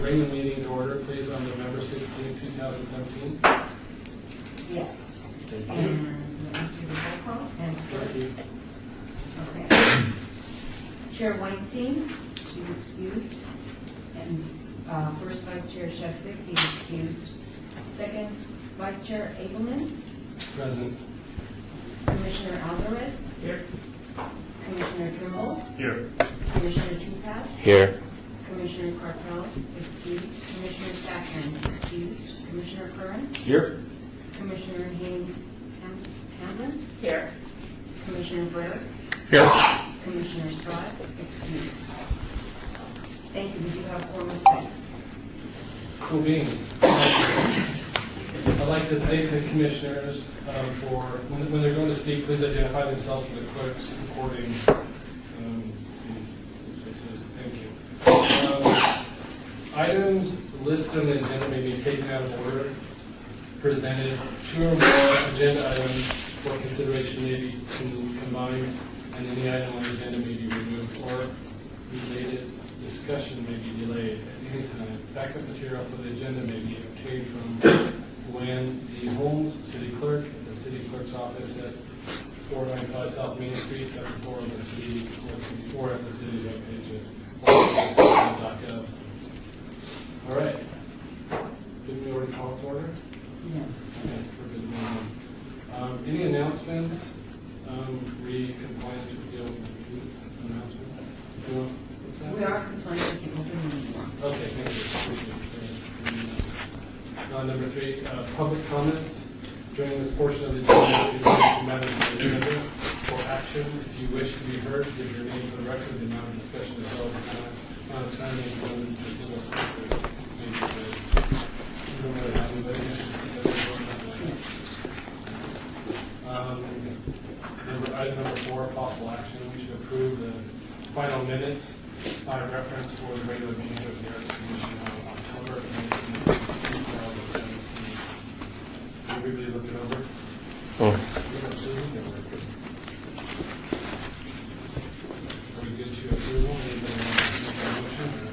bring the meeting to order, please, on November 16, 2017. Yes. Thank you. And let's do the roll call. And Thank you. okay. Chair Weinstein, she's excused. And first Vice Chair Shevsik, he's excused. Second Vice Chair Abelman. Present. Commissioner Alvarez. Here. Commissioner Trimble. Here. Commissioner Tupass. Here. Commissioner Cartel, excused. Commissioner Sackman, excused. Commissioner Curran. Here. Commissioner Haynes Hamlin. Here. Commissioner Blair. Here. Commissioner Strott, excused. Thank you. We do have 4 minutes second. Cool being. I'd like to thank the commissioners for, when they're going to speak, please identify themselves for the clerk's recording. Thank you. Items listed on the agenda may be taken out of order, presented. 2 or more agenda items for consideration may be combined, and any item on the agenda may be removed, or related discussion may be delayed at any time. Backup material for the agenda may be obtained from Luann D. Holmes, City Clerk, at the City Clerk's office at 495 South Main Street, second floor of the city, or at the city webpage at www.gov. All right. Didn't we already call to order? Yes. Okay, we're good to move on. Any announcements? Re-compliance with the open meeting announcement? No? What's that? We are compliant with the open meeting law. Okay, thank you. Appreciate it. Number 3, public comments. During this portion of the agenda, you can matter to the agenda for action. If you wish to be heard, give your name for the record. The amount of discussion is held at the amount of time you can to single speaker. You don't really have anybody here. Item number 4, possible action. We should approve the final minutes by reference for the regular meeting of the Arts Commission on October 19, 2017. Everybody look it over? Oh. Are we good to approval? Anybody want to make a motion or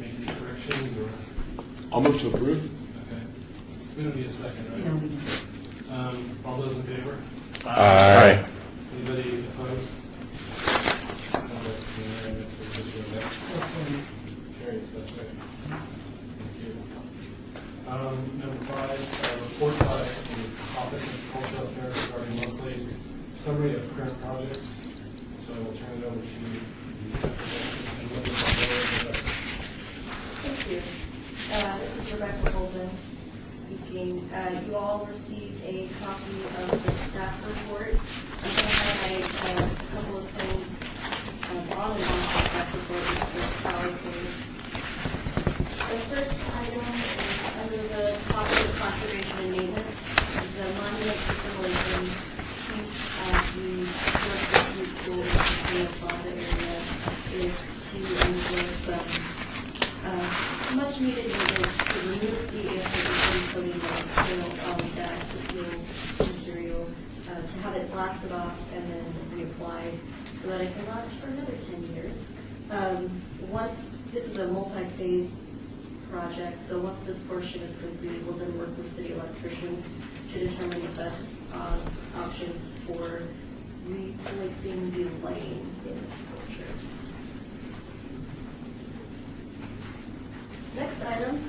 make any corrections or? I'll move to approve. Okay. We don't need a second, right? No, we don't. All those in favor? Aye. Anybody opposed? Carries, that's right. Thank you. Number 5, report by the Office of Cultural Affairs regarding monthly summary of current projects. So we'll turn it over to you. Thank you. This is Rebecca Holden speaking. You all received a copy of the staff report. I'm going to highlight a couple of things on the staff report, which is PowerPoint. The first item is under the topic of conservation and maintenance. The monument assimilation piece of the Northwest School Plaza area is to endure some much needed maintenance to remove the anti-leaching coating that's still on that steel material, to have it blasted off and then reapplied so that it can last for another 10 years. Once this is a multi-phase project, so once this portion is complete, we'll then work with city electricians to determine the best options for replacing the lighting in the sculpture. Next item,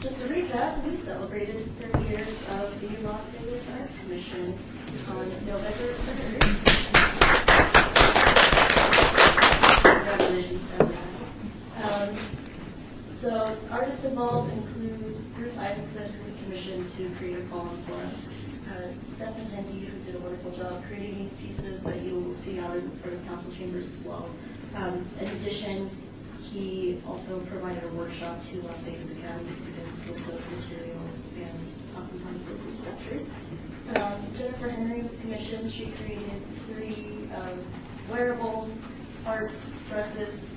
just to recap, we celebrated 30 years of the Las Vegas Arts Commission on November 3rd. Congratulations, everyone. So artists involved include Bruce Isaacson, who we commissioned to create a poem for us. Stephen Hendy, who did a wonderful job creating these pieces that you will see out in front of council chambers as well. In addition, he also provided a workshop to Las Vegas Academy students with those materials and behind local structures. Jennifer Henry was commissioned. She created 3 wearable art dresses.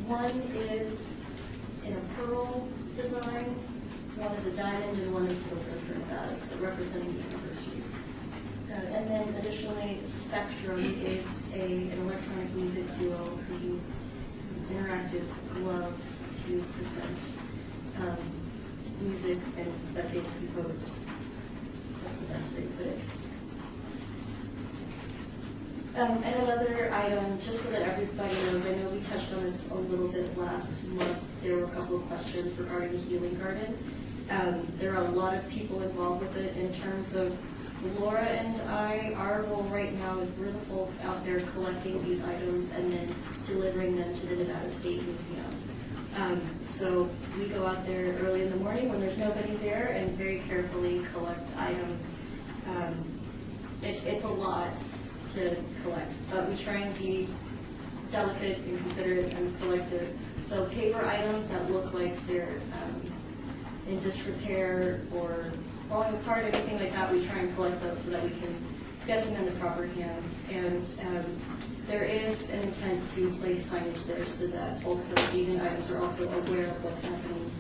One is in a pearl design, one is a diamond, and one is silver for representing the anniversary. And then additionally, Spectrum is an electronic music duo who used protective gloves to present music and that they've composed. That's the best way to put it. And another item, just so that everybody knows, I know we touched on this a little bit last month. There were a couple of questions regarding the Healing Garden. There are a lot of people involved with it in terms of Laura and I. Our role right now is we're the folks out there collecting these items and then delivering them to the Nevada State Museum. So we go out there early in the morning when there's nobody there and very carefully collect items. It's a lot to collect, but we try and be delicate and considerate and selective. So paper items that look like they're in disrepair or falling apart, anything like that, we try and collect those so that we can get them in the proper hands. And there is an intent to place signage there so that folks that receive items are also aware of what's happening.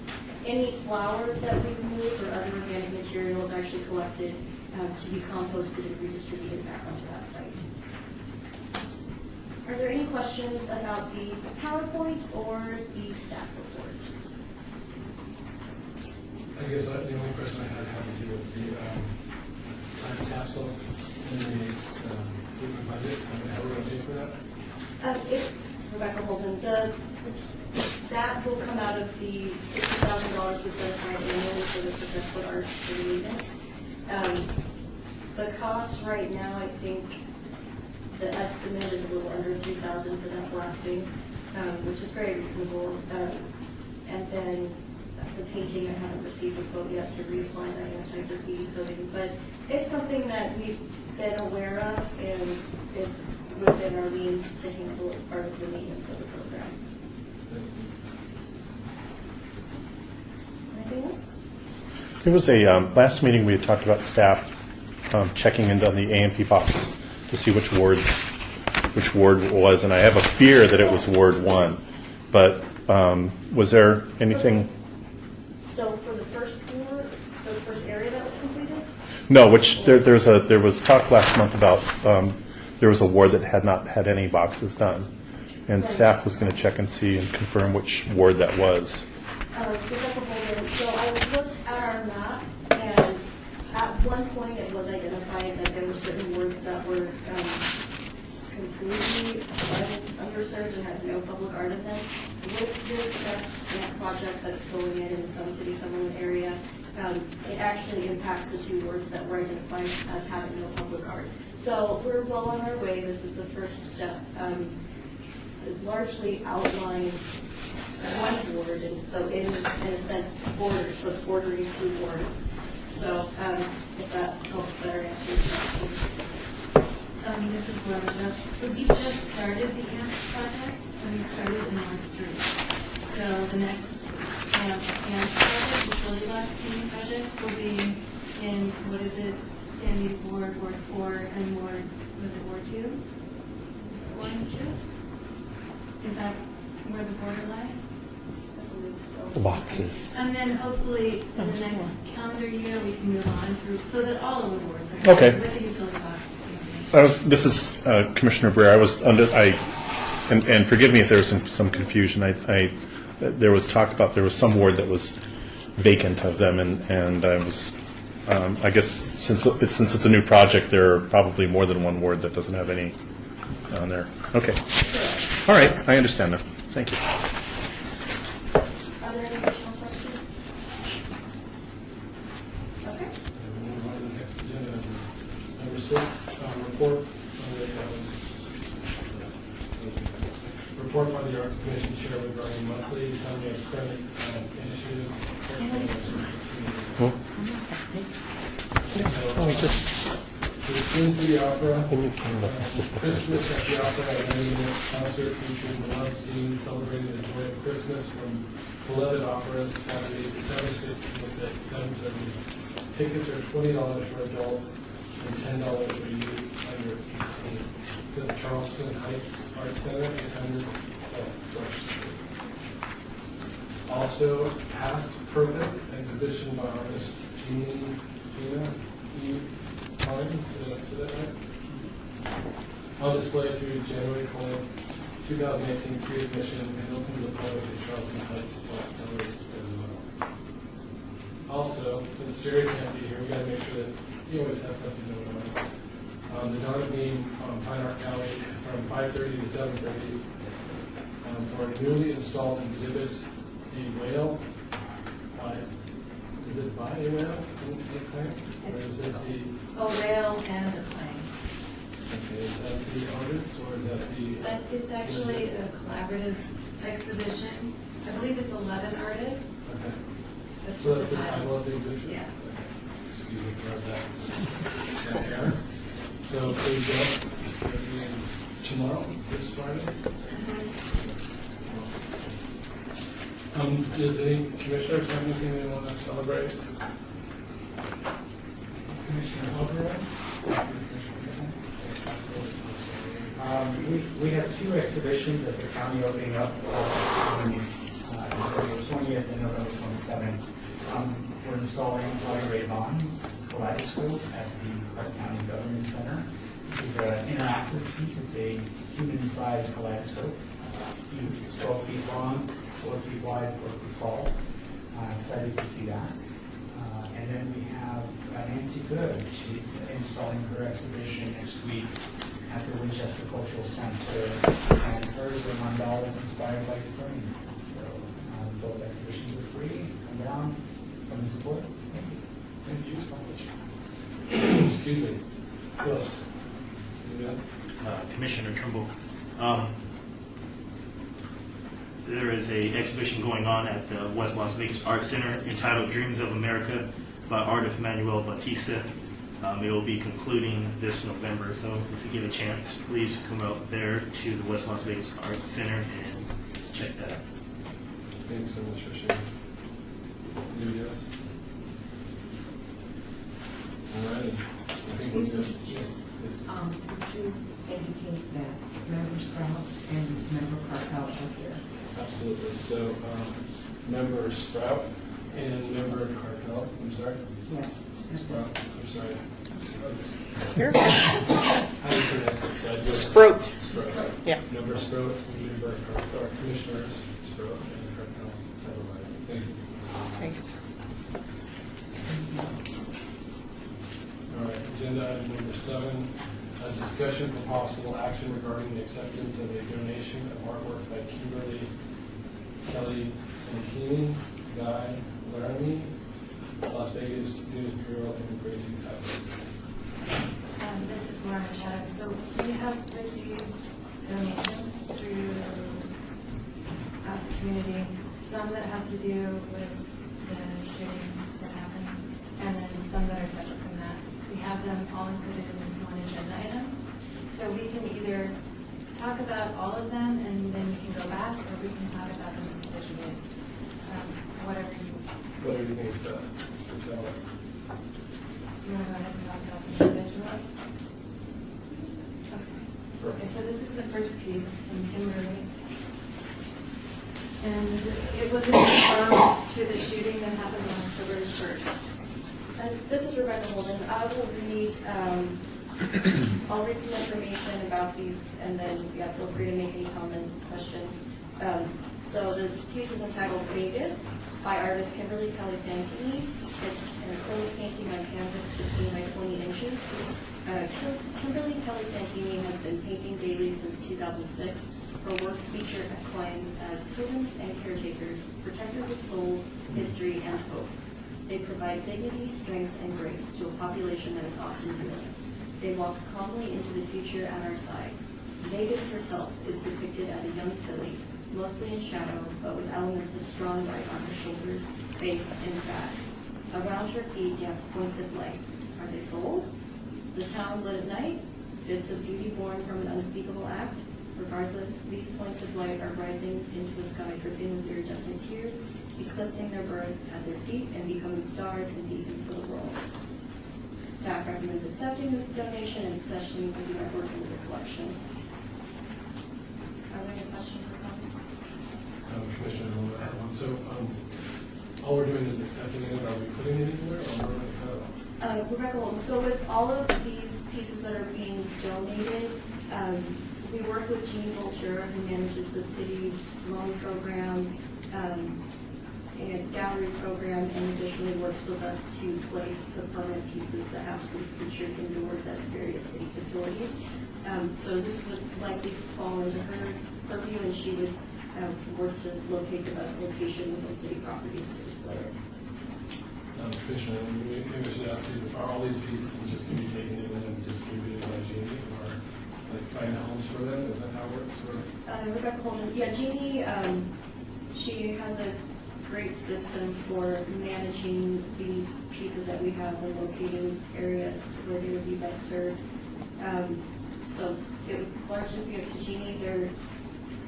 Any flowers that we remove or other organic materials actually collected to be composted and redistributed back onto that site. Are there any questions about the PowerPoint or the staff report? I guess the only question I had to do with the time capsule in the food budget. How are we going to pay for that? Rebecca Holden, that will come out of the $60,000 we set aside annually for the professional art for the maintenance. The cost right now, I think the estimate is a little under $3,000 for that blasting, which is very reasonable. And then the painting, I haven't received a quote yet to reapply that anti-graffiti coating, but it's something that we've been aware of, and it's within our means to handle as part of the maintenance of the program. Anything else? There was a last meeting we had talked about staff checking into the A&P box to see which ward it was, and I have a fear that it was Ward 1. But was there anything? So for the first ward, the first area that was completed? No, which there was talk last month about there was a ward that had not had any boxes done, and staff was going to check and see and confirm which ward that was. So I looked at our map, and at one point it was identified that there were certain wards that were completely underserved and had no public art in them. With this next project that's going in the Sun City Summerlin area, it actually impacts the two wards that were identified as having no public art. So we're well on our way. This is the first step. It largely outlines one ward, and so in a sense borders, so it's bordering two wards. So if that helps better answer your question. This is Loretta. So we just started the AMP project, and we started in Ward 3. So the next AMP project, the Utility Box Cleaning project, will be in, what is it, Sandy's Ward, Ward 4, and Ward 2? 1 and 2? Is that where the border lies? I believe so. The boxes. And then hopefully in the next calendar year, we can move on through, so that all of the wards are Okay. covered with the utility boxes. This is Commissioner Breer. I was under and forgive me if there was some confusion. There was talk about there was some ward that was vacant of them, and I was I guess since it's a new project, there are probably more than one ward that doesn't have any on there. Okay, all right, I understand now. Thank you. Are there any additional questions? Okay. We'll move on to the next agenda. Number 6, report by the Arts Commission Chair regarding monthly Sunday credit initiative. The Twin City Opera, Christmas at the Opera, a 90-minute concert featuring the love scene celebrating the joy of Christmas from beloved operas, Saturday, December 16th at 7:30. Tickets are $20 for adults and $10 for youth under 18. To the Charleston Heights Art Center, 800 South Rush Street. Also, Past Perfect exhibition by artist Gina E. Klein. Did I say that right? On display through January 20th 2018 pre-admission and open to the public at Charlton Heights Park Gallery as well. Also, since Jerry can't be here, we got to make sure that he always has something going on. The donut being on Pine Arc Alley from 5:30 to 7:30 for a newly installed exhibit, the whale. Is it by a whale in the plant? Or is it the, A rail and a plane. okay, is that the artist or is that the? But it's actually a collaborative exhibition. I believe it's 11 artists. Okay. That's So what that's the the title title. of the exhibition? Yeah. Okay. Excuse me for that error. So please go. Tomorrow, this Friday? Does any commissioners have anything they want to celebrate? Commissioner Alvarez? We have two exhibitions at the county opening up on November 20th and November 27th. We're installing Audrey Ray Bond's Kaleidoscope at the Clark County Government Center. This is an interactive piece. It's a human-sized kaleidoscope. It's 12 feet long, 4 feet wide, 4 feet tall. Excited to see that. And then we have Nancy Good. She's installing her exhibition next week at the Winchester Cultural Center, and hers are mandalas inspired by Ukraine. So both exhibitions are free. Come down, come and support. Thank you. Thank you. Excuse me. Yes. Yes. Commissioner Trimble. There is a exhibition going on at the West Las Vegas Art Center entitled Dreams of America by artist Manuel Batista. It will be concluding this November, so if you get a chance, please come out there to the West Las Vegas Art Center and check that out. Thanks so much for sharing. Anybody else? All righty. I think we're good. Yes. Would you indicate that member Sprout and member Cartel are here? Absolutely. So, member Sprout and member Cartel, I'm sorry? Yes. Sprout, I'm sorry. Here. How do you pronounce it? So I do it. Sprout. Sprout. Yeah. Member Sprout and member Cartel, or commissioners Sprout and Cartel. Never mind. Thank you. Thanks. All right, agenda item number 7, a discussion for possible action regarding the acceptance of a donation of artwork by Kimberly Kelly Santini, Guy Laramie, Las Vegas News Bureau, and Gracie's House. This is Laura Machado. So we have received donations through the community, some that have to do with the shooting that happened, and then some that are separate from that. We have them all included in this one agenda item. So we can either talk about all of them and then we can go back, or we can talk about them individually. Whatever you What do you think is best? Tell us. you want to go ahead and talk about them individually. Okay, so this is the first piece from Kimberly. And it was in response to the shooting that happened on October 1st. This is Rebecca Holden. I will read, I'll read some information about these, and then feel free to make any comments, questions. So the piece is entitled Vegas by artist Kimberly Kelly Santini. It's an acrylic painting on canvas 16 by 20 inches. Kimberly Kelly Santini has been painting daily since 2006. Her works feature equines as totems and caretakers, protectors of souls, history, and hope. They provide dignity, strength, and grace to a population that is often reeling. They walk calmly into the future at our sides. Vegas herself is depicted as a young filly, mostly in shadow, but with elements of strong light on her shoulders, face, and back. Around her feet dance points of light. Are they souls? The town lit at night? Bits of beauty born from an unspeakable act? Regardless, these points of light are rising into the sky, dripping with iridescent tears, eclipsing their birth at their feet and becoming stars and beacons for the world. Staff recommends accepting this donation and accession to be recorded in the collection. Are there any questions or comments? Commissioner, I have one. So, all we're doing is accepting it. Are we putting it anywhere, or where would it go? Rebecca Holden, so with all of these pieces that are being donated, We work with Jeannie Vulture, who manages the city's loan program and gallery program, and additionally works with us to place the permanent pieces that have to be featured indoors at various city facilities. So this would likely fall into her purview, and she would work to locate the best location within city properties to display it. Commissioner, maybe we should ask you, are all these pieces just going to be taken in and distributed by Jeannie, or like find homes for them? Is that how it works? Or? Rebecca Holden, yeah, Jeannie, she has a great system for managing the pieces that we have and locating areas where they would be best served. So it would largely be up to Jeannie.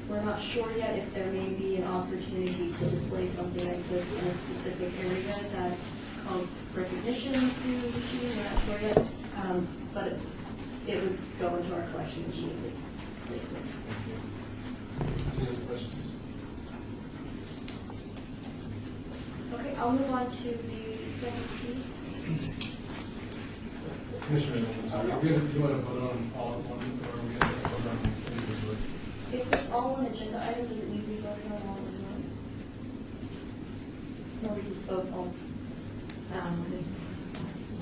We're not sure yet if there may be an opportunity to display something like this in a specific area that calls recognition to Jeannie. We're not sure yet, but it would go into our collection and Jeannie would place it. Any other questions? Okay, I'll move on to the second piece. Commissioner, sorry, are we gonna, you want to vote on all at once, or are we going to vote on individually? If it's all one agenda item, does it need to be voted on all at once? No, we just vote on.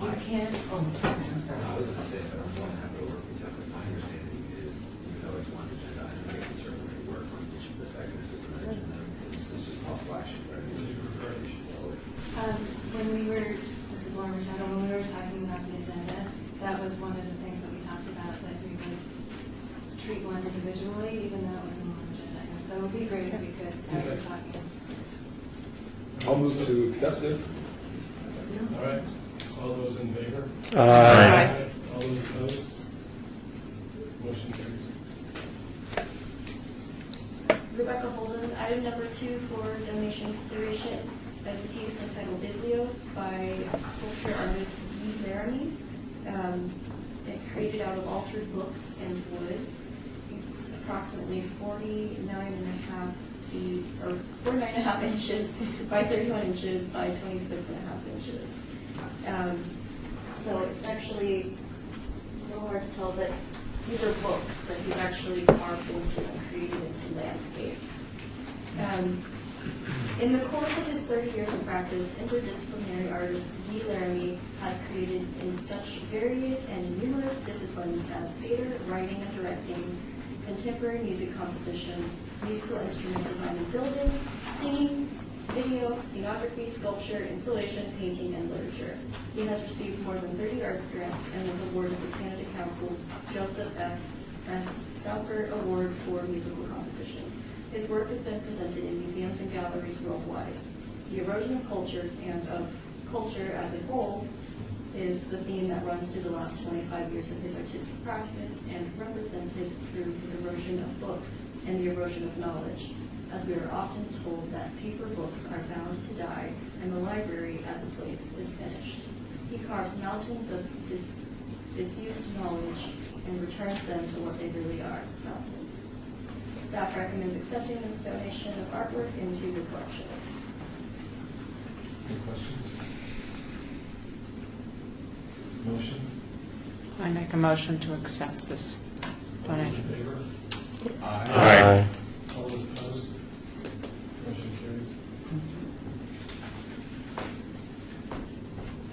You can, I'm sorry. I was going to say that I'm going to have to work with you, but my understanding is, even though it's one agenda item, they can certainly work on each of the segments of the agenda, because this is just possible action, right? This is consideration. When we were, this is Laura Machado, when we were talking about the agenda, that was one of the things that we talked about, that we would treat one individually, even though it was an agenda item. So it would be great if we could, as we're talking. I'll move to accept it. All right, all those in favor? Aye. All those opposed? Motion carries. Rebecca Holden, item number 2 for donation consideration is a piece entitled Biblios by sculpture artist Guy Laramie. It's created out of altered books and wood. It's approximately 49.5 feet, or 49.5 inches by 31 inches by 26.5 inches. So it's actually a little hard to tell, but these are books that he's actually carved into and created into landscapes. In the course of his 30 years of practice, interdisciplinary artist Guy Laramie has created in such varied and numerous disciplines as theater, writing and directing, contemporary music composition, musical instrument design and building, singing, video, scenography, sculpture, installation, painting, and literature. He has received more than 30 arts grants and was awarded the Canada Council's Joseph S. Stauffer Award for Musical Composition. His work has been presented in museums and galleries worldwide. The erosion of cultures and of culture as a whole is the theme that runs through the last 25 years of his artistic practice and represented through his erosion of books and the erosion of knowledge, as we are often told that paper books are bound to die and the library as a place is finished. He carves mountains of disused knowledge and returns them to what they really are, mountains. Staff recommends accepting this donation of artwork into the collection. Any questions? Motion? I make a motion to accept this All those in donation. favor? Aye. All those opposed? Motion carries.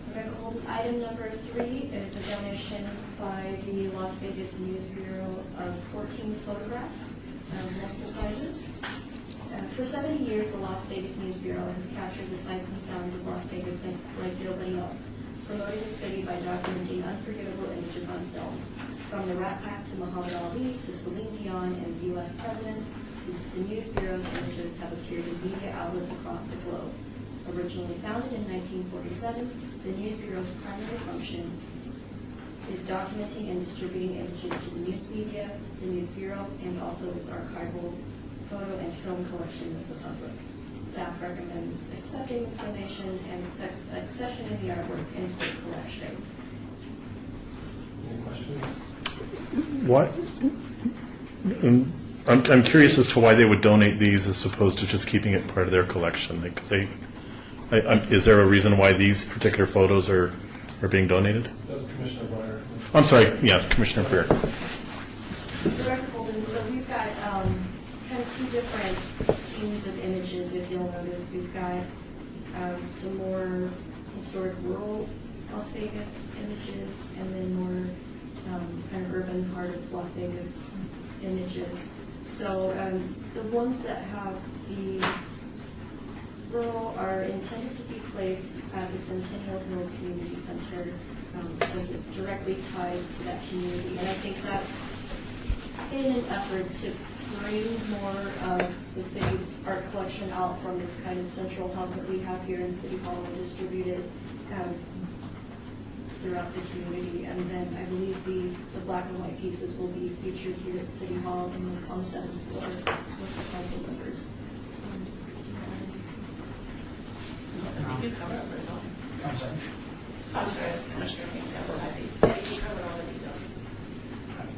Rebecca Holden, item number 3 is a donation by the Las Vegas News Bureau of 14 photographs of multiple sizes. For 70 years, the Las Vegas News Bureau has captured the sights and sounds of Las Vegas like nobody else, promoting the city by documenting unforgettable images on film. From the Rat Pack to Muhammad Ali to Celine Dion and U.S. presidents, the News Bureau's images have appeared in media outlets across the globe. Originally founded in 1947, the News Bureau's primary function is documenting and distributing images to the news media, the News Bureau, and also its archival photo and film collection with the public. Staff recommends accepting this donation and accessioning the artwork into the collection. Any questions? What? I'm curious as to why they would donate these as opposed to just keeping it part of their collection. Like, is there a reason why these particular photos are being donated? That was Commissioner Breyer. I'm sorry, yeah, Commissioner Breer. Director Holden's two different themes of images, if you'll notice. We've got some more historic rural Las Vegas images, and then more kind of urban heart of Las Vegas images. So the ones that have the rural are intended to be placed at the Centennial Hills Community Center, since it directly ties to that community. And I think that's in an effort to bring more of the city's art collection out from this kind of central hub that we have here in City Hall and distribute it throughout the community. And then I believe the black and white pieces will be featured here at City Hall on the 7th floor with the council members. I'm sorry. I'm sorry, this is Commissioner Campbell. I think you covered all the details.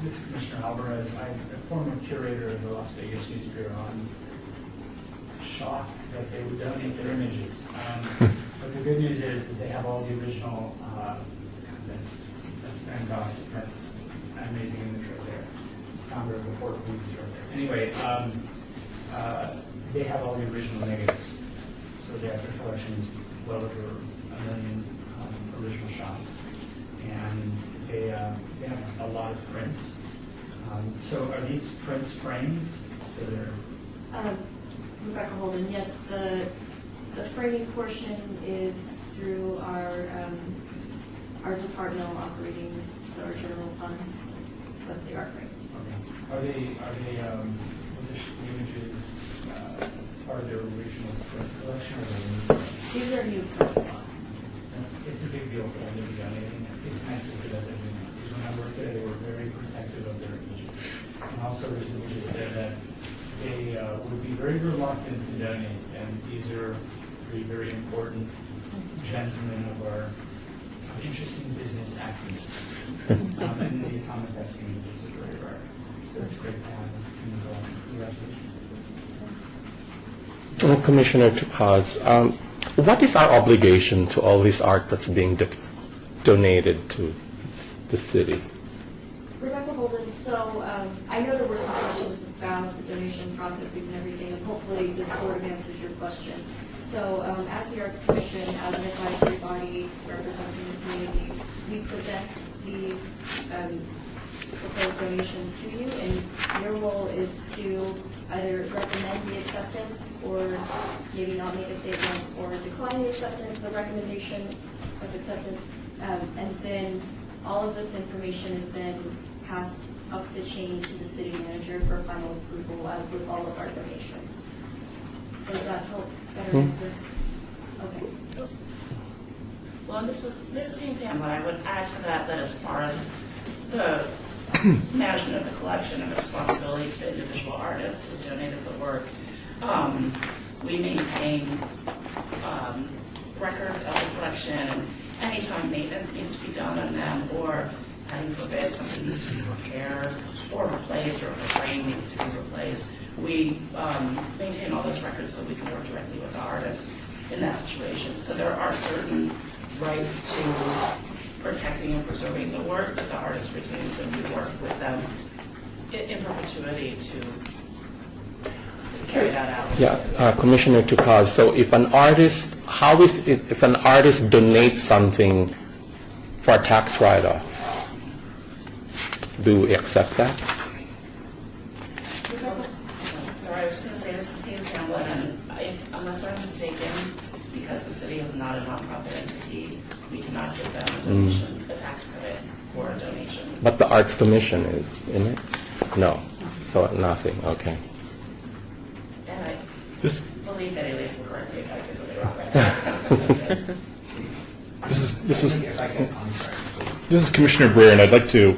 This is Commissioner Alvarez. I'm a former curator of the Las Vegas News Bureau. I'm shocked that they would donate their images. But the good news is they have all the original. That's fantastic. That's amazing image right there. Founder of the Fort Police is right there. Anyway, they have all the original negatives. So their collection is well over 1 million original shots, and they have a lot of prints. So are these prints framed? So they're Rebecca Holden, yes, the framing portion is through our departmental operating, so our general funds, but they are framed. okay. Are they the images part of their original print collection, or are they new prints? These are new prints. It's a big deal for them to be donating. It's nice to hear that they're doing that. Because when I worked there, they were very protective of their images. And also there's images there that they would be very reluctant to donate. And these are three very important gentlemen of our interesting business acumen. And the atomic testing images are very rare. So it's great to have them. Congratulations. Commissioner Topaz, what is our obligation to all this art that's being donated to the city? Rebecca Holden, so I know there were some questions about the donation processes and everything, and hopefully this sort of answers your question. So as the Arts Commission, as an advisory body representing the community, we present these proposed donations to you, and your role is to either recommend the acceptance or maybe not make a statement or decline the acceptance, the recommendation of acceptance. And then all of this information is then passed up the chain to the city manager for final approval, as with all of our donations. So does that help better answer? Okay. Well, and this is Mrs. Tamblin. I would add to that as far as the management of the collection and the responsibility to the individual artists who donated the work, we maintain records of the collection, and anytime maintenance needs to be done on them, or heaven forbid something needs to be repaired or replaced, or if a frame needs to be replaced, we maintain all those records so we can work directly with the artists in that situation. So there are certain rights to protecting and preserving the work that the artist retains, and we work with them in perpetuity to carry that out. Yeah, Commissioner Topaz, so if an artist, if an artist donates something for a tax write-off, do we accept that? Sorry, I was just going to say, this is Hayes Hamlin, and unless I'm mistaken, because the city is not a nonprofit entity, we cannot give them a donation, a tax credit for a donation. But the Arts Commission is, isn't it? No, so nothing, okay. And I This believe that Elias will correct me if I say something wrong right now. This is Commissioner Breer, and I'd like to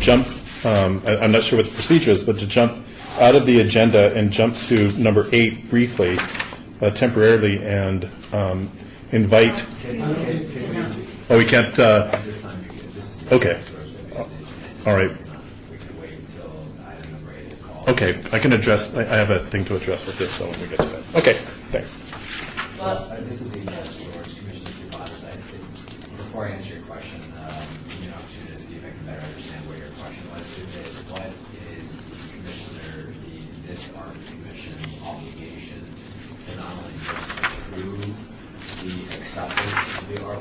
jump. I'm not sure what the procedure is, but to jump out of the agenda and jump to number 8 briefly, temporarily, and invite. Oh, we can't. This time, this is. Okay. All right. We can wait until item number 8 is called. Okay, I can address. I have a thing to address with this, though, when we get to that. Okay, thanks. Well, This is Ignace George, Commissioner Cubatas. Before I answer your question, give me an opportunity to see if I can better understand what your question was. Is it what is this Arts Commission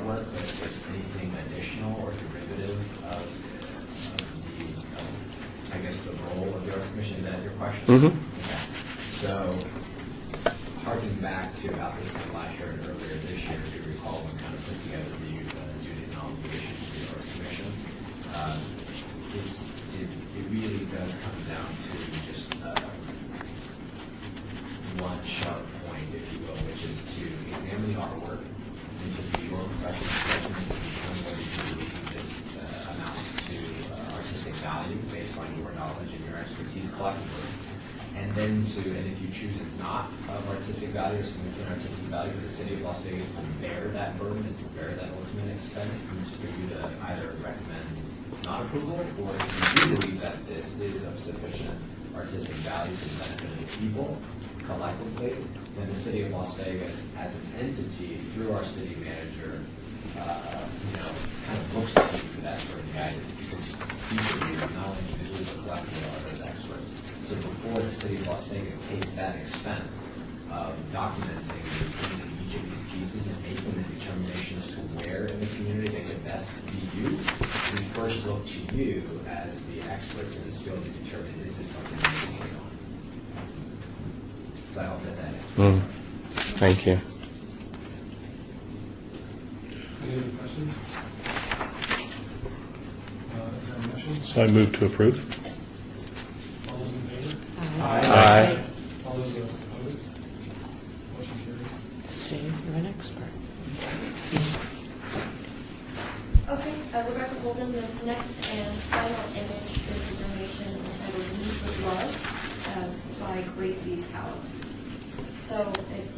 artwork, but if there's anything additional or derivative of I guess, the role of the Arts Commission, is that your question? Mhm. Okay. So, harking back to about this time last year and earlier this year, if you recall, we kind of put together the duties and obligations of the Arts Commission. It really does come down to just one sharp point, if you will, which is to examine the artwork and to do your professional judgment to determine whether you believe this amounts to artistic value based on your knowledge and your expertise collectively. And then and if you choose it's not of artistic value or significant artistic value for the city of Las Vegas to bear that burden and to bear that ultimate expense, and for you to either recommend not approval, or if you do believe that this is of sufficient artistic value to the benefit of the people collectively, then the city of Las Vegas as an entity through our city manager, kind of looks to you for that sort of guidance, because each of you, not only individually but collectively, are those experts. So before the city of Las Vegas takes that expense of documenting and retaining each of these pieces and making the determination as to where in the community they could best be used, we first look to you as the experts in this field to determine is this something we should take on. So I hope that answers. Thank you. Any other questions? Is there a motion? So I move to approve. All those in favor? Aye. All those opposed? Motion carries. See, you're an expert. Okay, Rebecca Holden, this next and final image is a donation entitled Meet with Love by Gracie's House. So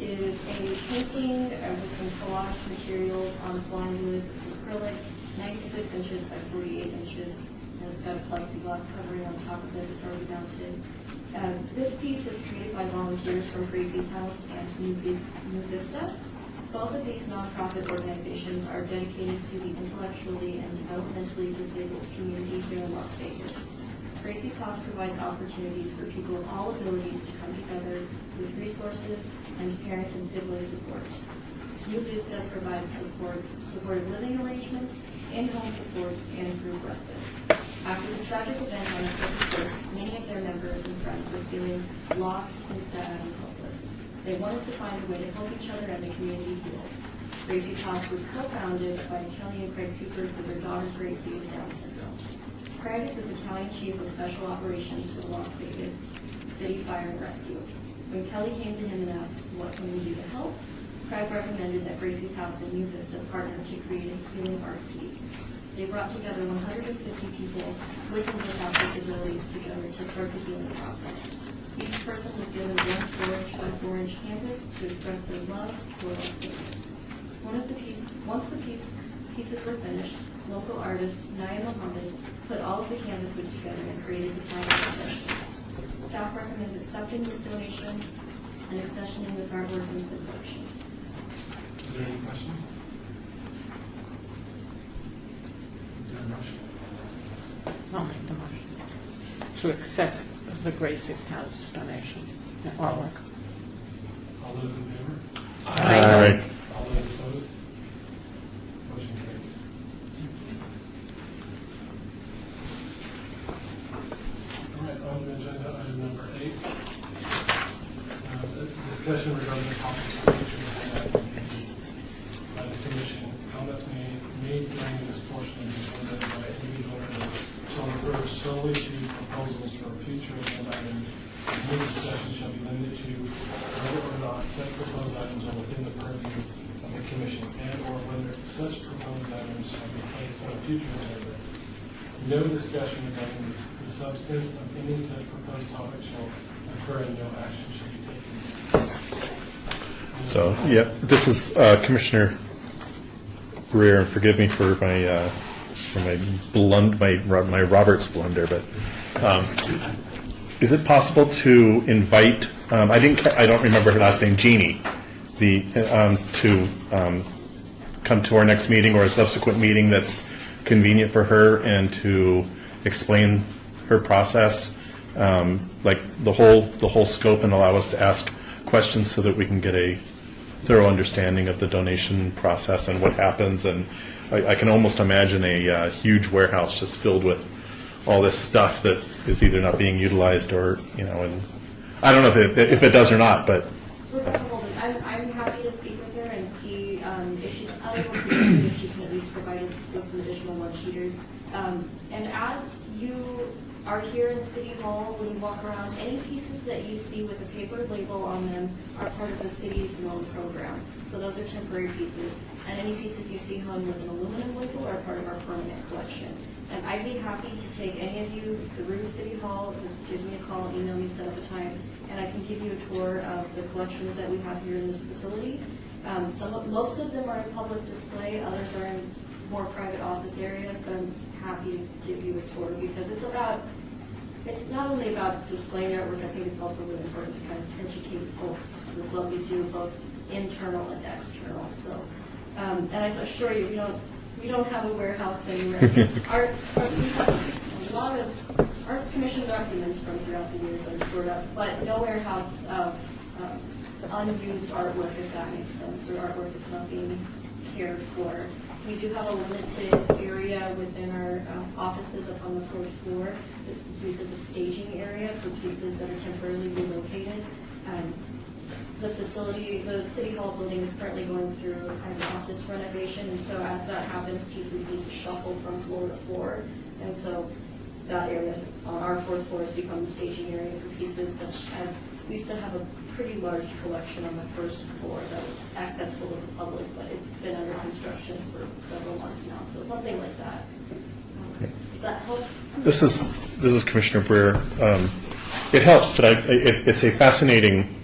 it is a painting with some collage materials on plywood, some acrylic, 96 inches by 48 inches, and it's got a plexiglass covering on top of it. It's already mounted. This piece is created by volunteers from Gracie's House and New Vista. Both of these nonprofit organizations are dedicated to the intellectually and developmentally disabled community here in Las Vegas. Gracie's House provides opportunities for people of all abilities to come together with resources and parent and sibling support. New Vista provides supportive living arrangements, in-home supports, and group respite. After the tragic event on October 1st, many of their members and friends were feeling lost and sad and helpless. They wanted to find a way to help each other and the community heal. Gracie's House was co-founded by Kelly and Craig Cooper for their daughter Gracie with Down syndrome. Craig is the battalion chief of special operations for the Las Vegas City Fire and Rescue. When Kelly came to him and asked, what can we do to help? Craig recommended that Gracie's House and New Vista partner to create a healing art piece. They brought together 150 people with and without disabilities together to start the healing process. Each person was given a 1 4-inch by 4-inch canvas to express their love for Las Vegas. Once the pieces were finished, local artist Naya Mohammed put all of the canvases together and created the final expression. Staff recommends accepting this donation and accessioning this artwork into the collection. Is there any questions? Is there a motion? I'll make the motion to accept the Gracie's House donation and artwork. All those in favor? Aye. All those opposed? Motion carries. All right, on to agenda item number 8. Discussion regarding the compensation by the commission. Comments made during this portion of the agenda by individual members shall refer solely to proposals for future agenda items. New discussion shall be limited to whether or not such proposed items are within the purview of the commission, and or whether such proposed items shall be placed on a future agenda. No discussion regarding the substance of any such proposed topic shall occur, and no action shall be taken. So, yeah, this is Commissioner Breer, and forgive me for my my Roberts blunder, but is it possible to invite? I don't remember her last name, Jeannie, to come to our next meeting or a subsequent meeting that's convenient for her, and to explain her process, like the whole scope, and allow us to ask questions so that we can get a thorough understanding of the donation process and what happens. And I can almost imagine a huge warehouse just filled with all this stuff that is either not being utilized or, and I don't know if it does or not, but. Rebecca Holden, I'm happy to speak with her and see if she's unable to, if she can at least provide us with some additional one-sheeters. And as you are here in City Hall, when you walk around, any pieces that you see with a paper label on them are part of the city's loan program. So those are temporary pieces. And any pieces you see hung with an aluminum label are part of our permanent collection. And I'd be happy to take any of you through City Hall. Just give me a call, email me, set up a time, and I can give you a tour of the collections that we have here in this facility. Most of them are in public display, others are in more private office areas, but I'm happy to give you a tour because it's not only about displaying artwork, I think it's also really important to kind of educate folks with what we do, both internal and external. So, and I assure you, we don't have a warehouse anywhere. We have a lot of Arts Commission documents from throughout the years that are stored up, but no warehouse of unused artwork, if that makes sense, or artwork that's not being cared for. We do have a limited area within our offices up on the fourth floor that's used as a staging area for pieces that are temporarily relocated. The facility, the City Hall building is currently going through an office renovation, and so as that happens, pieces need to shuffle from floor to floor, and so that area on our fourth floor has become a staging area for pieces such as, we used to have a pretty large collection on the first floor that was accessible to the public, but it's been under construction for several months now, so something like that. Does that help? This is Commissioner Breer. It helps, but it's a fascinating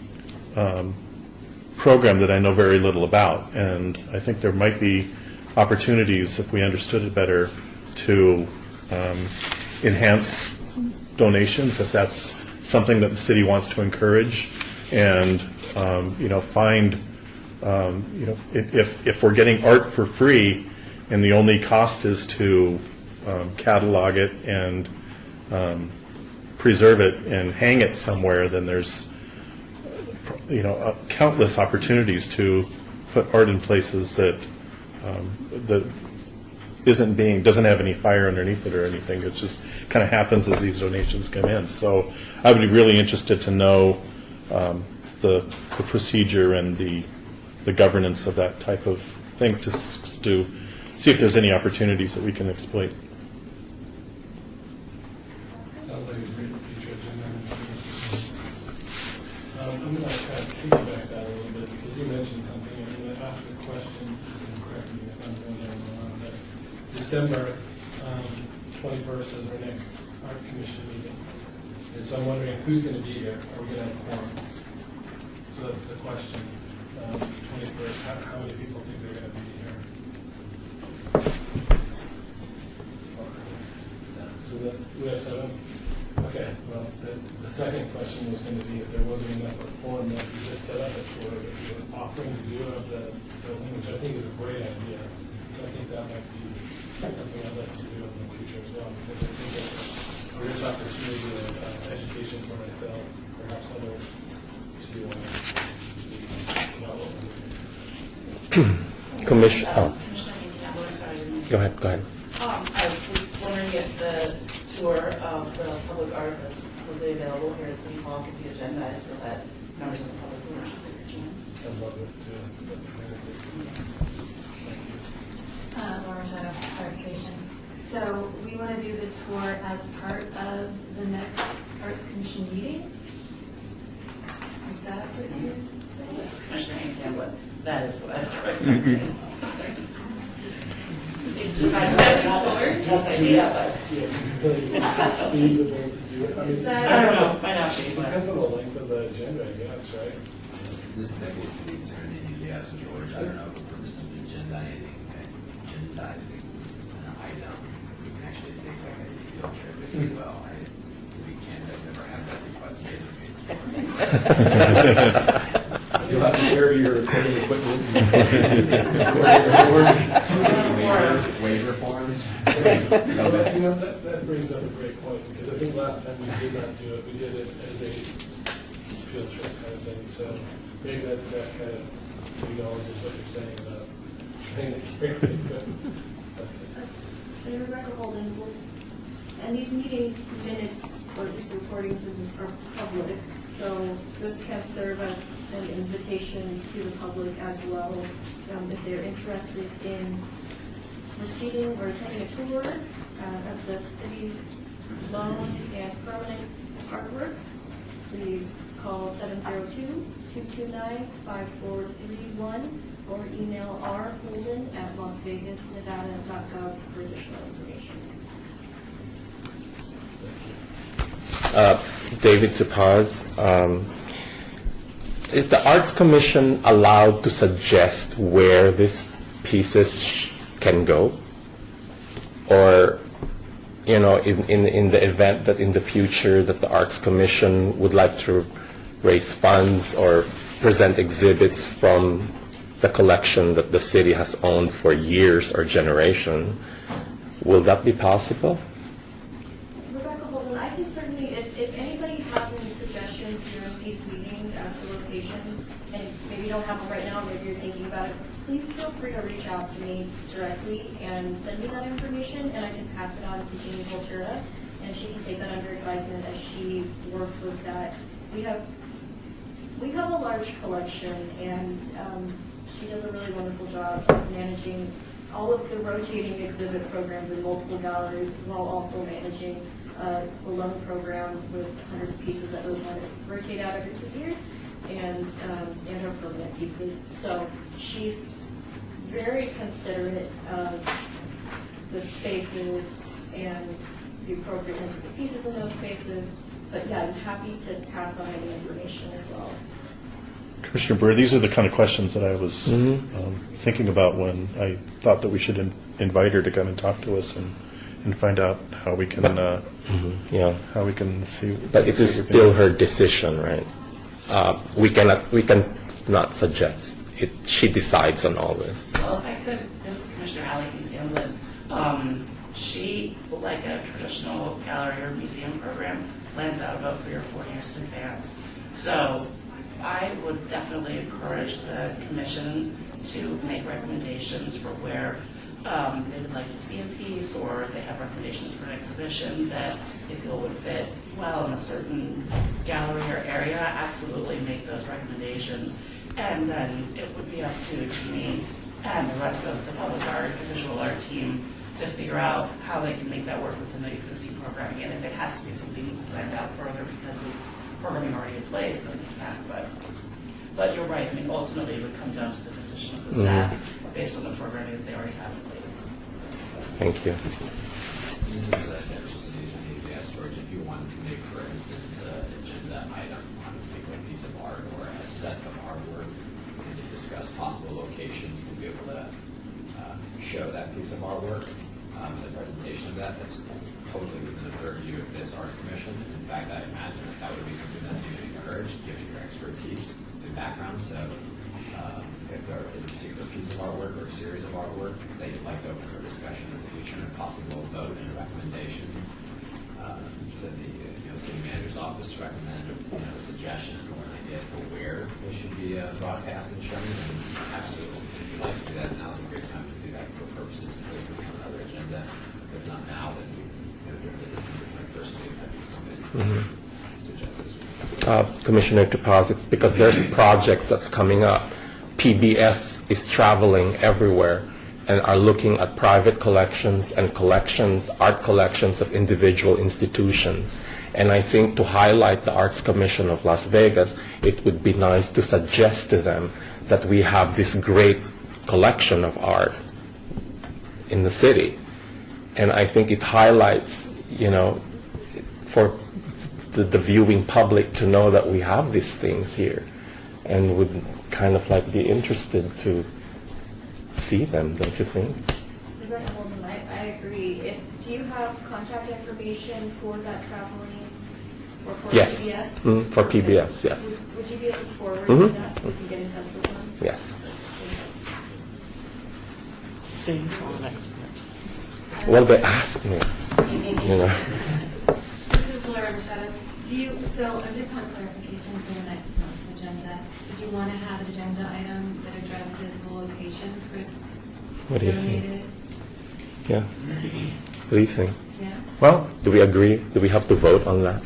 program that I know very little about, and I think there might be opportunities, if we understood it better, to enhance donations, if that's something that the city wants to encourage, and find if we're getting art for free and the only cost is to catalog it and preserve it and hang it somewhere, then there's countless opportunities to put art in places that doesn't have any fire underneath it or anything. It just kind of happens as these donations come in. So I would be really interested to know the procedure and the governance of that type of thing to see if there's any opportunities that we can exploit. Sounds like a great future agenda. I'm going to kind of piggyback that a little bit because you mentioned something. I'm going to ask a question. You can correct me if I'm going down the wrong. But December 21st is our next Art Commission meeting. And so I'm wondering who's going to be here. Are we going to have a quorum? So that's the question. 21st, how many people think they're going to be here? So that's, we have 7? Okay, well, the second question was going to be if there wasn't enough of a quorum that we just set up a tour that we were offering to do of the building, which I think is a great idea. So I think that might be something I'd like to do in the future as well, because I think that's a rich opportunity of education for myself, perhaps others, to about what we're doing. Commissioner Haynes Campbell, sorry. Go ahead. I was wondering if the tour of the public art that's probably available here at City Hall could be agendized so that members of the public who are interested could join. I'd love it to. That's a great idea. Laura, I have clarification. So we want to do the tour as part of the next Arts Commission meeting? Is that what you're saying? This is Commissioner Haynes Campbell. That is what I was recommending. Decided that not the best idea, but Feasible to do it. I mean, I don't know. Might not be. depends on the length of the agenda, I guess, right? This decades to be turned into, yes, George, I don't know for the purpose of agendizing an item, if we can actually take like a field trip, if you will. To be candid, I've never had that request made of me. You'll have to carry your recording equipment. Waiver forms. That brings up a great point, because I think last time we did not do it, we did it as a field trip kind of thing, so maybe that kind of acknowledges what you're saying about trying to carry it, but And Rebecca Holden, and these meetings, minutes, or these recordings are public, so this can serve as an invitation to the public as well, if they're interested in receiving or taking a tour of the city's loaned and permanent artworks. Please call 702-229-5431 or email rholden@lasvegasnevada.gov for additional information. David Topaz, is the Arts Commission allowed to suggest where these pieces can go? Or, you know, in the event that in the future that the Arts Commission would like to raise funds or present exhibits from the collection that the city has owned for years or generation, will that be possible? Rebecca Holden, I can certainly, if anybody has any suggestions during these meetings as to locations, and maybe you don't have them right now, maybe you're thinking about it, please feel free to reach out to me directly and send me that information, and I can pass it on to Jeannie Voltura, and she can take that under advisement as she works with that. We have a large collection, and she does a really wonderful job of managing all of the rotating exhibit programs in multiple galleries while also managing a loan program with hundreds of pieces that would want to rotate out every 2 years and her permanent pieces. So she's very considerate of the spaces and the appropriateness of the pieces in those spaces. But yeah, I'm happy to pass on any information as well. Commissioner Burr, these are the kind of questions that I was thinking about when I thought that we should invite her to come and talk to us and find out how we can how we can see. But it is still her decision, right? We cannot suggest. She decides on all this. Well, if I could, this is Commissioner Alley from San Luis. She, like a traditional gallery or museum program, plans out about 3 or 4 years in advance. So I would definitely encourage the commission to make recommendations for where they would like to see a piece, or if they have recommendations for an exhibition that they feel would fit well in a certain gallery or area, absolutely make those recommendations. And then it would be up to Jeannie and the rest of the public art and visual art team to figure out how they can make that work within the existing programming. And if it has to be something that's planned out further because of programming already in place, then we can. But you're right. I mean, ultimately, it would come down to the decision of the staff based on the programming that they already have in place. Thank you. This is just an ABS storage. If you wanted to make, for instance, an agenda item on a particular piece of art or a set of artwork, and to discuss possible locations to be able to show that piece of artwork, the presentation of that, that's totally within the purview of this Arts Commission. In fact, I imagine that would be something that's even encouraged, given your expertise and background. So if there is a particular piece of artwork or a series of artwork that you'd like to open for discussion in the future and a possible vote and a recommendation to the city manager's office to recommend a suggestion or an idea as to where it should be broadcast and shown, then absolutely. If you'd like to do that, now's a great time to do that for purposes of place this on another agenda. If not now, then during the December 21st meeting, that'd be something to suggest. Commissioner Topaz, it's because there's projects that's coming up. PBS is traveling everywhere and are looking at private collections and collections, art collections of individual institutions. And I think to highlight the Arts Commission of Las Vegas, it would be nice to suggest to them that we have this great collection of art in the city. And I think it highlights, for the viewing public to know that we have these things here and would kind of like be interested to see them, don't you think? Rebecca Holden, I agree. Do you have contact information for that traveling or for Yes. PBS? For PBS, yes. Would you be able to forward to us so we can get in touch with them? Yes. See you on the next one. Well, they asked me, This is Laura Machado. So I just want clarification for the next month's agenda. Did you do you want to have an agenda item that addresses the location for What do you think? donated? Yeah. What do you think? Yeah. Well, Do we agree? Do we have to vote on that?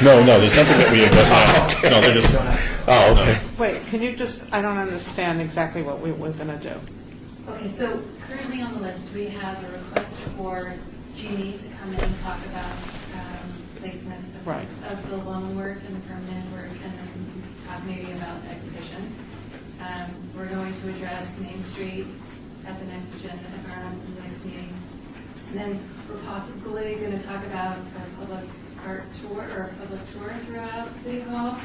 no, there's nothing that we agree on. No, they're just, Oh, okay. Wait, can you just, I don't understand exactly what we were going to do. Okay, so currently on the list, we have a request for Jeannie to come in and talk about placement of, Right. of the loan work and the permanent work, and then talk maybe about exhibitions. We're going to address Main Street at the next agenda, the next meeting. And then we're possibly going to talk about a public art tour or a public tour throughout City Hall.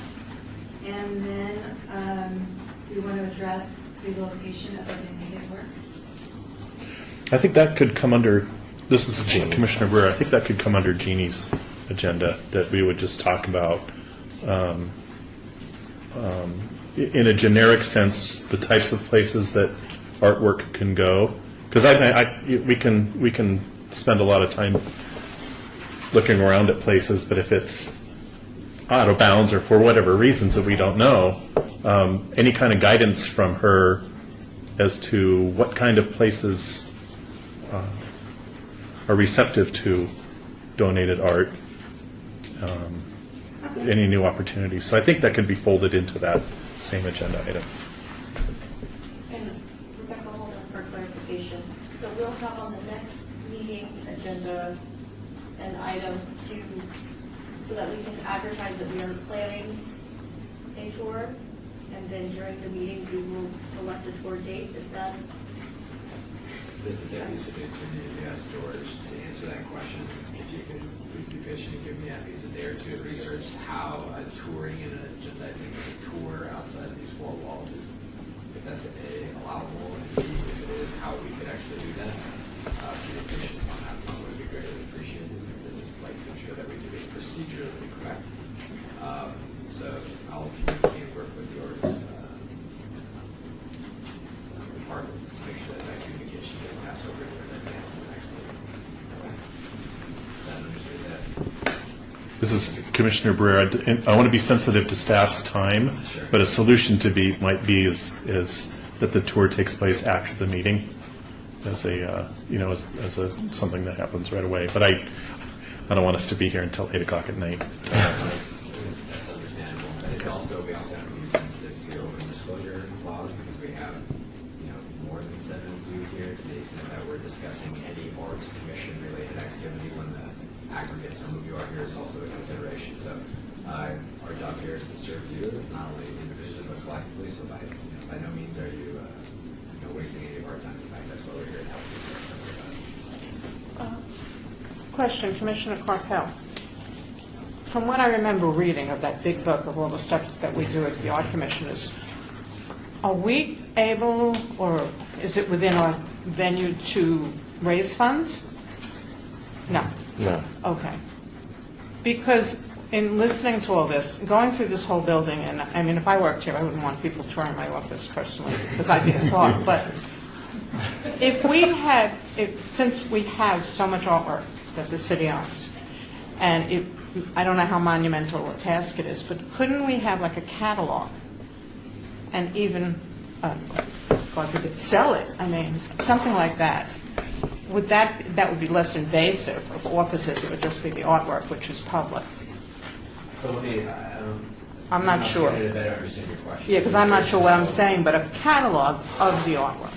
And then we want to address the location of the donated work. I think that could come under, this is Commissioner Brewer, I think that could come under Jeannie's agenda, that we would just talk about, in a generic sense, the types of places that artwork can go. Because we can spend a lot of time looking around at places, but if it's out of bounds or for whatever reasons that we don't know, any kind of guidance from her as to what kind of places are receptive to donated art, any new opportunities. So I think that could be folded into that same agenda item. And Rebecca, hold on for clarification. So we'll have on the next meeting agenda an item so that we can advertise that we are planning a tour, and then during the meeting we will select a tour date. Is that? This is Deputy City Attorney, yes, George, to answer that question. If you could please be patient and give me at least a day or two to research how touring and agendizing a tour outside of these four walls is, if that's A, allowable, and B, if it is, how we could actually do that. So your patience on that one would be greatly appreciated, because I just like to ensure that we do it procedurally correct. So I'll communicate and work with yours department to make sure that that communication gets passed over in advance of the next meeting. Okay. Is that understood that? This is Commissioner Brewer. I want to be sensitive to staff's time, Sure. but a solution to be might be is that the tour takes place after the meeting, as a as a something that happens right away. But I don't want us to be here until 8 o'clock at night. That's understandable. But it's also, we also have to be sensitive to open disclosure laws, because we have, more than 7 of you here, to the extent that we're discussing any Arts Commission related activity when the aggregate sum of you are here is also a consideration. So our job here is to serve you, not only individually but collectively. So by no means are you wasting any of our time. In fact, that's why we're here to help you. Question, Commissioner Carpel. From what I remember reading of that big book of all the stuff that we do as the Art Commissioners, are we able, or is it within our venue to raise funds? No. No. Okay. Because in listening to all this, going through this whole building, and I mean, if I worked here, I wouldn't want people touring my office personally, because I'd be a slob. But if we had, since we have so much artwork that the city owns, and I don't know how monumental a task it is, but couldn't we have like a catalog and even, God forbid, sell it? I mean, something like that. That would be less invasive of offices. It would just be the artwork, which is public. So let me, I'm not sure. to better understand your question. Yeah, because I'm not sure what I'm saying, but a catalog of the artwork.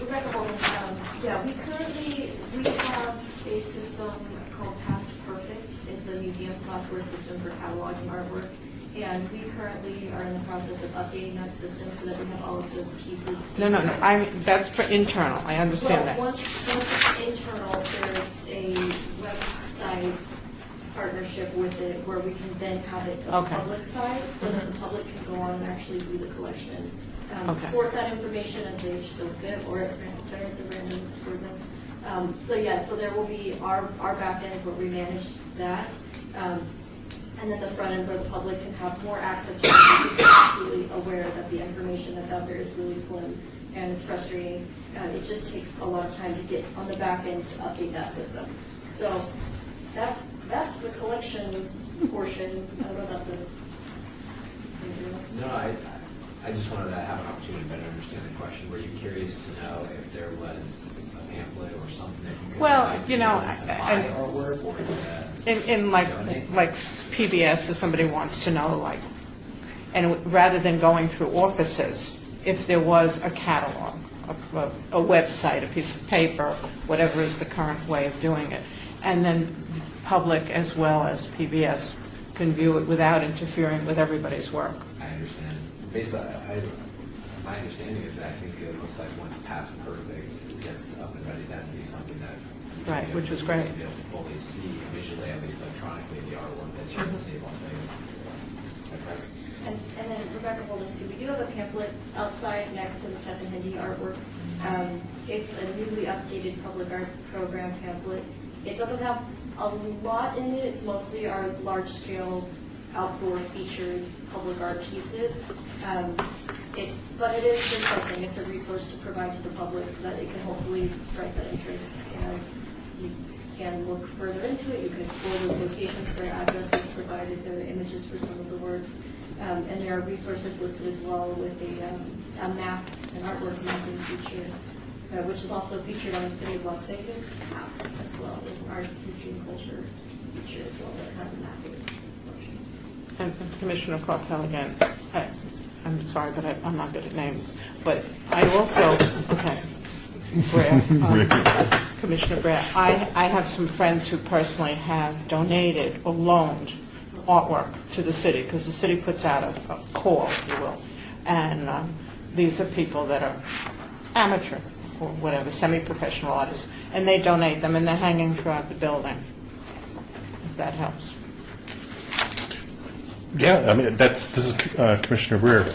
Rebecca Holden, we have a system called Past Perfect. It's a museum software system for cataloging artwork. And we currently are in the process of updating that system so that we have all of the pieces. No. That's for internal. I understand that. Once it's internal, there's a website partnership with it where we can then have it on the public side, so that the public can go on and actually do the collection. Sort that information as they so fit, or variants of random assortments. So there will be our back end where we manage that. And then the front end where the public can have more access to it. We're absolutely aware that the information that's out there is really slim and it's frustrating. It just takes a lot of time to get on the back end to update that system. So that's the collection portion. I don't know about the I just wanted to have an opportunity to better understand the question. Were you curious to know if there was a pamphlet or something that you could Well, provide you know, people to buy artwork, or is that in like PBS, if somebody wants to know, like, and rather than going through offices, if there was a catalog, a website, a piece of paper, whatever is the current way of doing it, and then public as well as PBS can view it without interfering with everybody's work. I understand. Basically, my understanding is that I think it looks like once past perfect gets up and ready, that'd be something that Right, which was great. to be able to fully see visually, at least electronically, the artwork that's here in Save Las Vegas. Is that correct? And then Rebecca Holden too, we do have a pamphlet outside next to the Stephen Hindi artwork. It's a newly updated public art program pamphlet. It doesn't have a lot in it, it's mostly our large-scale outdoor featured public art pieces. But it is just something, it's a resource to provide to the public so that it can hopefully strike that interest. And you can look further into it, you can explore those locations, there are addresses provided, there are images for some of the works. And there are resources listed as well with a map, an artwork mapping feature, which is also featured on the City of Las Vegas app as well. There's an art, history, and culture feature as well that has a mapping function. And Commissioner Coppell again, I'm sorry, but I'm not good at names. But I also, okay, Brea, Commissioner Brea, I have some friends who personally have donated or loaned artwork to the city, because the city puts out a call, if you will. And these are people that are amateur or whatever, semi-professional artists, and they donate them, and they're hanging throughout the building, if that helps. Yeah, I mean, this is Commissioner Breer.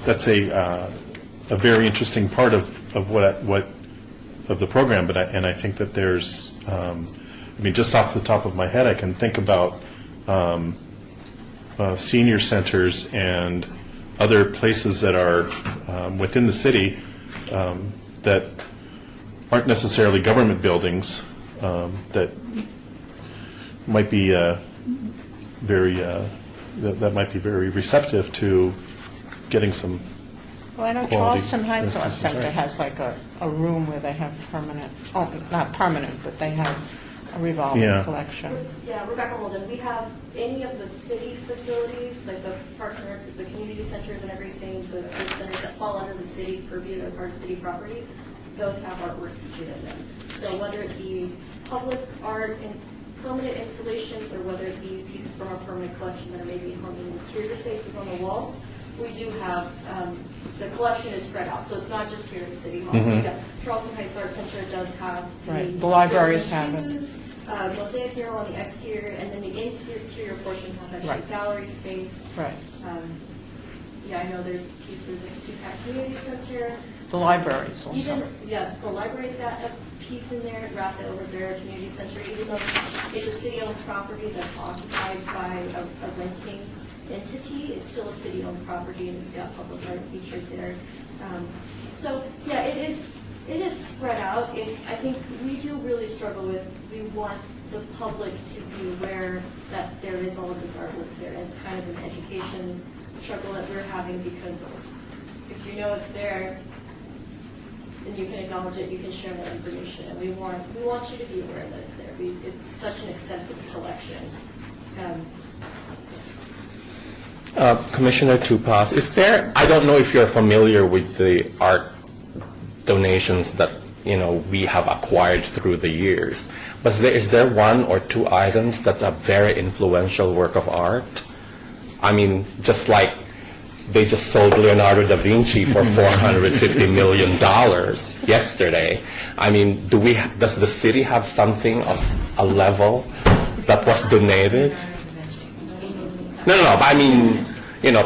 That's a very interesting part of what of the program. But I think that there's, I mean, just off the top of my head, I can think about senior centers and other places that are within the city that aren't necessarily government buildings that might be very that might be very receptive to getting some. Well, I know quality Charleston Heights Art references, Center right. has like a room where they have permanent, oh, not permanent, but they have a revolving Yeah. collection. Yeah, Rebecca Holden, we have any of the city facilities, like the parks and the community centers and everything, the art centers that fall under the city's purview, that are part of city property, those have artwork featured in them. So whether it be public art and permanent installations, or whether it be pieces from our permanent collection that are maybe hung in interior spaces on the walls, we do have, the collection is spread out, so it's not just here in City Hall. So yeah, Charleston Heights Art Center does have. Right, the libraries have it. Mosaic mural on the exterior, and then the interior portion has actually Right. gallery space. Right. Yeah, I know there's pieces at Stupak Community Center. The libraries also. Even, yeah, the library's got a piece in there, Rapid Rivera Community Center, even though it's a city-owned property that's occupied by a renting entity, it's still a city-owned property, and it's got public art featured there. So, yeah, it is spread out. I think we do really struggle with, we want the public to be aware that there is all of this artwork there. And it's kind of an education struggle that we're having, because if you know it's there, then you can acknowledge it, you can share that information. And we want you to be aware that it's there. It's such an extensive collection. Commissioner Tupas, is there, I don't know if you're familiar with the art donations that, we have acquired through the years, but is there one or two items that's a very influential work of art? I mean, just like they just sold Leonardo da Vinci for $450 million yesterday. I mean, does the city have something of a level that was donated? No, but I mean,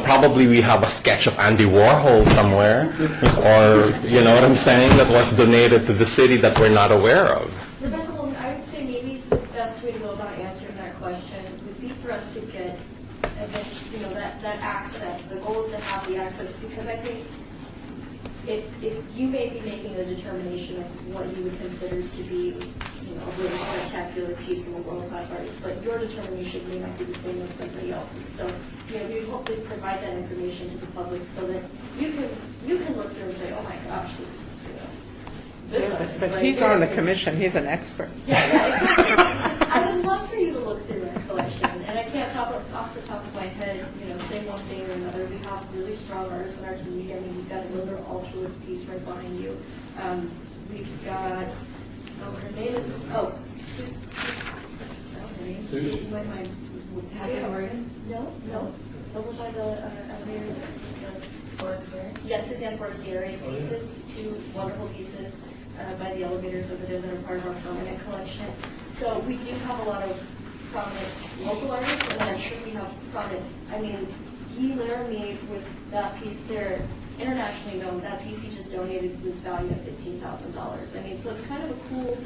probably we have a sketch of Andy Warhol somewhere, or, you know what I'm saying, that was donated to the city that we're not aware of. Rebecca Holden, I would say maybe the best way to go about answering that question would be for us to get, that access. The goal is to have the access, because I think if you may be making a determination of what you would consider to be a really spectacular piece from a world-class artist, but your determination may not be the same as somebody else's. So, we hopefully provide that information to the public so that you can look through and say, oh my gosh, this is, this artist, But right he's here. on the commission, he's an expert. Yeah, exactly. I would love for you to look through our collection, and I can't off the top of my head, say one thing or another. We have really strong artists in our community. I mean, we've got another Ultralisk piece right behind you. We've got, her name is, her name is, Susie. you might mind. Happy Oregon? No, over by the elevators. Forestier? Yes, Suzanne Forestier's pieces, two wonderful pieces by the elevators over there that are part of our permanent collection. So we do have a lot of prominent local artists, and I'm sure we have prominent, Guy Laramie with that piece there, internationally known, that piece he just donated was valued at $15,000. So it's kind of a cool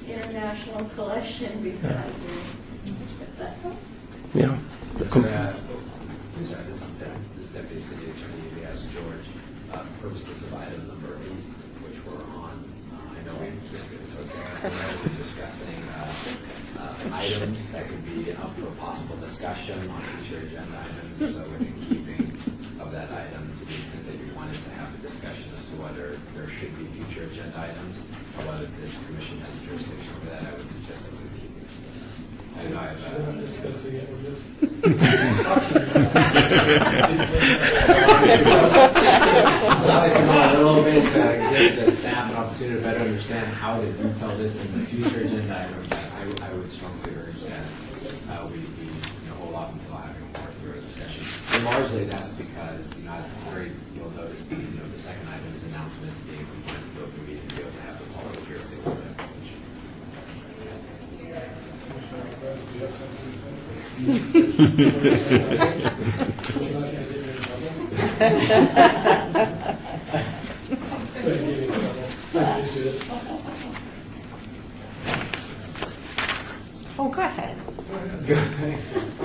international collection we've got here. If that helps. Yeah. This Deputy City Attorney, we asked George, for purposes of item number 8, which we're on, I know it's okay, I know we're discussing items that could be up for possible discussion on future agenda items, so within keeping of that item, to the extent that you wanted to have a discussion as to whether there should be future agenda items, or whether this commission has jurisdiction over that, I would suggest that was keeping it. I know I We're not have discussing it, we're just. Allow it to go a little bit to give the staff an opportunity to better understand how to detail this in the future agenda item. I would strongly urge that we hold off until having a more thorough discussion. And largely that's because you'll notice the second item is announcement to being compliant to the open meeting to be able to have the public hear if they want to have questions. Do you have something to Oh, go ahead.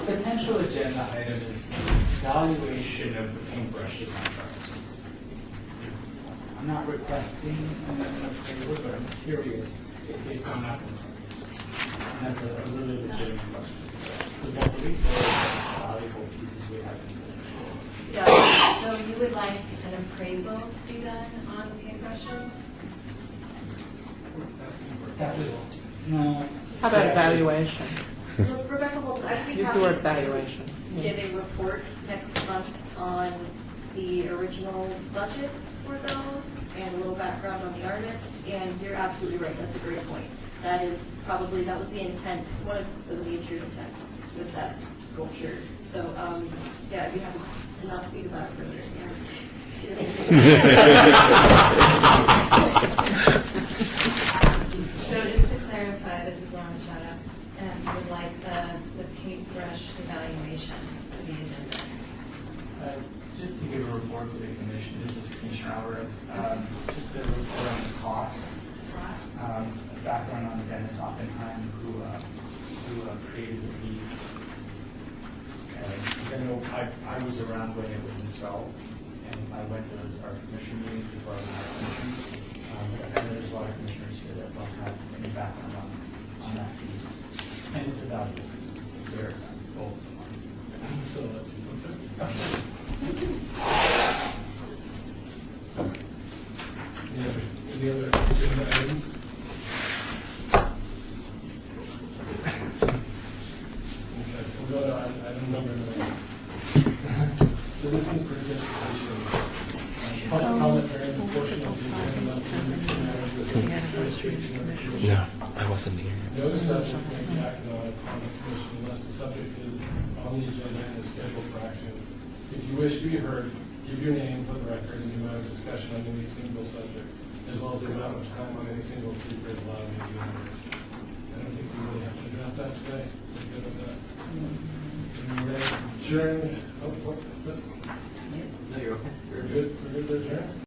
Potential agenda item is evaluation of the paintbrush design project. I'm not requesting an appraisal, but I'm curious if they've gone out in price. And that's a really legitimate question. Because what we feel is valuable pieces we have in the Yeah, so you would like an appraisal to be done on the paintbrushes? That was, no. How about evaluation? Rebecca Holden, I'd be Use happy the word to valuation. give a report next month on the original budget for those and a little background on the artist. And you're absolutely right, that's a great point. That was the intent, one of the major intents with that sculpture. So, I'd be happy to not speak about it further. Yeah. See what I do. So just to clarify, this is Lauren Machado, and would like the paintbrush evaluation to be agenda. Just to give a report to the commission, this is Commissioner Alvarez, just a report on the cost. Background on Dennis Oppenheim, who created the piece. I was around when it was installed, and I went to those Arts Commission meetings before I was on the commission. And there's a lot of commissioners here that don't have any background on that piece. And it's a valuable piece. Very valuable. Any other agenda items? Okay, we'll go to item number 9. Citizen participation. Public comment during the portion of the agenda must be written in jurisdiction of the commission. No, I wasn't here. No subject may be acted on upon the commission unless the subject is on the agenda and is scheduled for action. If you wish to be heard, give your name for the record and the amount of discussion on any single subject, as well as the amount of time on any single fee for allowed to be heard. I don't think we really have to address that today. We're good with that. And we're adjourned. Oh, what's this? No, you're okay. We're good. We're good to adjourn.